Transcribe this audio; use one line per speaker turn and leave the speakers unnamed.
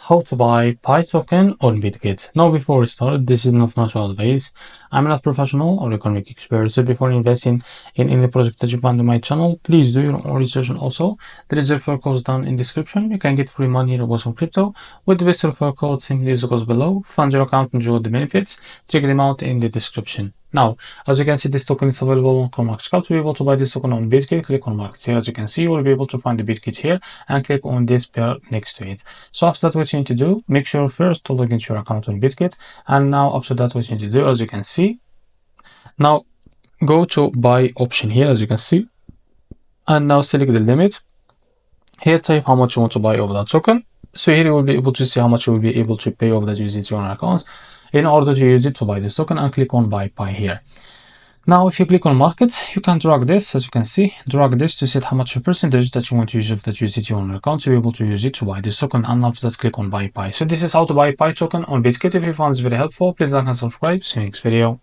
how to buy Pi token on Bitget. Now before we start, this is not financial advice. I'm not professional or economic expert, so before investing in any project that you find on my channel, please do your own research. And also, there is a referral code down in description. You can get free money or some crypto with the best referral code. Simply use the codes below, fund your account, enjoy the benefits. Check them out in the description. Now, as you can see, this token is available on CoinMarketCap. To be able to buy this token on Bitget, click on Markets here. As you can see, you will be able to find the Bitget here and click on this pair next to it. So after that, what you need to do, make sure first to log into your account on Bitget. And now after that, what you need to do, as you can see, now go to buy option here, as you can see, and now select the limit. Here type how much you want to buy over that token. So here you will be able to see how much you will be able to pay over that USDT on your account in order to use it to buy this token, and click on buy Pi here. Now, if you click on markets, you can drag this, as you can see, drag this to set how much percentage that you want to use of that USDT on your account to be able to use it to buy this token, and after that, click on buy Pi. So this is how to buy Pi token on Bitget. If you found this very helpful, please like and subscribe. See you next video.